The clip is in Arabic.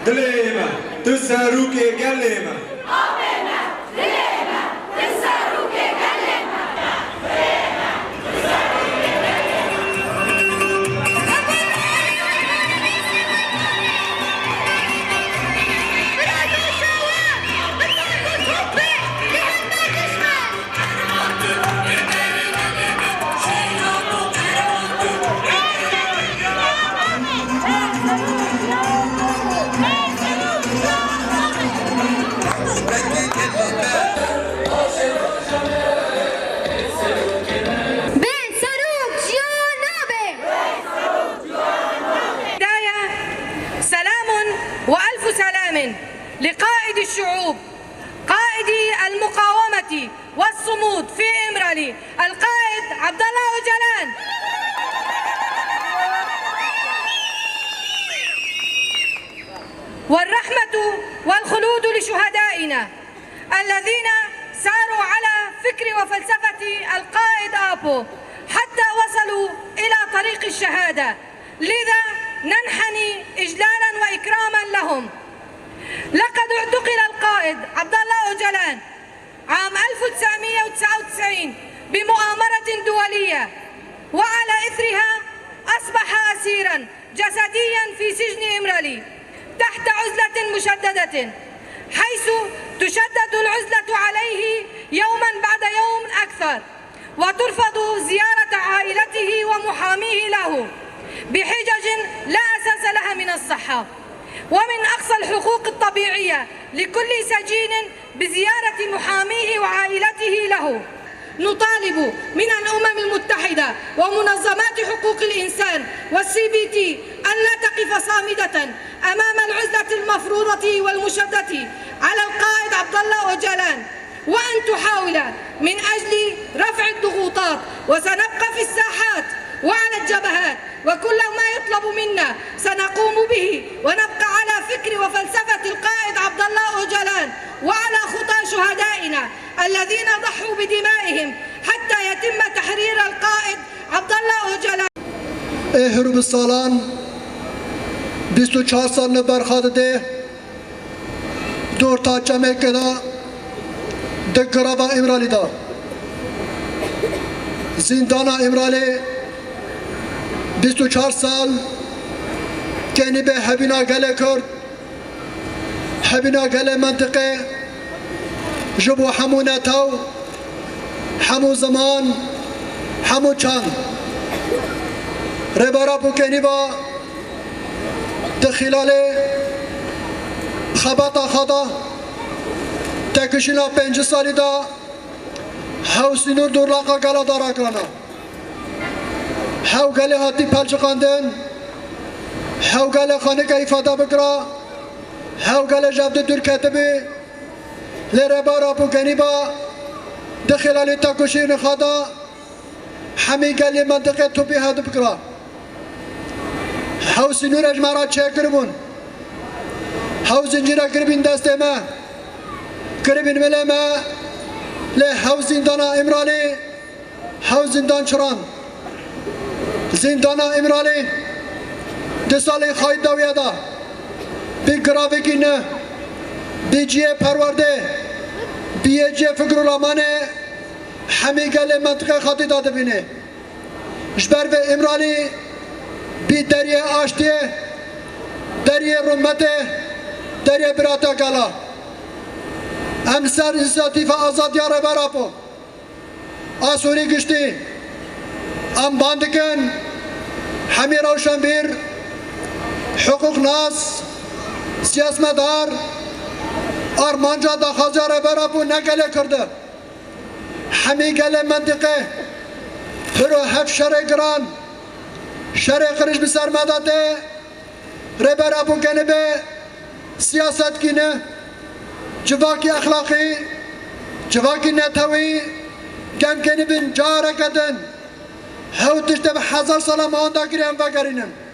دليما تساروكي قليما آمنا دليما تساروكي قليما دليما تساروكي وألف سلام لقائد الشعوب، قائد المقاومة والصمود في إمرالي، القائد عبد الله أوجلان. والرحمة والخلود لشهدائنا الذين ساروا على فكر وفلسفة القائد آبو حتى وصلوا إلى طريق الشهادة، لذا ننحني إجلالا وإكراما لهم. لقد اعتقل القائد عبد الله أوجلان عام 1999 بمؤامرة دولية، وعلى إثرها أصبح أسيرا جسديا في سجن إمرالي تحت عزلة مشددة، حيث تشدد العزلة عليه يوما بعد يوم أكثر، وترفض زيارة عائلته ومحاميه له بحجج لا أساس لها من الصحة. ومن أقصى الحقوق الطبيعية لكل سجين بزيارة محاميه وعائلته له. نطالب من الأمم المتحدة ومنظمات حقوق الإنسان والCBT أن لا تقف صامدة أمام العزلة المفروضة والمشددة على القائد عبد الله أوجلان، وأن تحاول من أجل رفع الضغوطات، وسنبقى في الساحات وعلى الجبهات، وكل ما يطلب منا سنقوم به، ونبقى على فكر وفلسفة القائد عبد الله أوجلان وعلى خطى شهدائنا الذين ضحوا بدمائهم حتى يتم تحرير القائد عبد الله أوجلان. هروب السالان 24 سال برخواد ده دور تا جمع کدا دگرابا امرالی دا زندانا امرالی 24 سال کنی به هبینا گله کرد، هبینا گله منطقه جبو همو نتاو، همو زمان، همو چند ربارا بو کنی با دخلال خباتا خدا تکشینا 5 سالی دا حوسینور دور لاقا گلا دارا کرنا، هاو گله هاتی پلچقاندن، هاو گله خانه که ifade بکرا، هاو گله جبد دور کتبی لربارا بو کنی با دخلال تکشین خدا همی گله منطقه تو بی هد بکرا. هاو سینور اجمارات چه کربون، هاو زنجیره کربین دسته ما کربین مله ما له هاو زندانا امرالی، هاو زندان چران زندانا امرالی 2 سالی خواهید داویه دا بی گراوی نه بی جیه پرورده بی جیه فکر رامانه همی گله منطقه خاطی داده بینه جبر و امرالی بی دریه آشتیه دریه رمته دریه براتا گلا امسر انساتیف آزاد یاره براپو آسوری گشتی ام باندکن همی روشن بیر حقوق ناس سیاسمدار آرمانجا دا خازیاره براپو نگله کرده همی گله منطقه هرو هف شرع گران شرع خرج بسر مداده ربراپو کنه به سیاست کنه جواکی اخلاقی جواکی نتوی کم کنه بین جاره کدن هاو تشتب 1000 سال ما آندا گریم و گرینم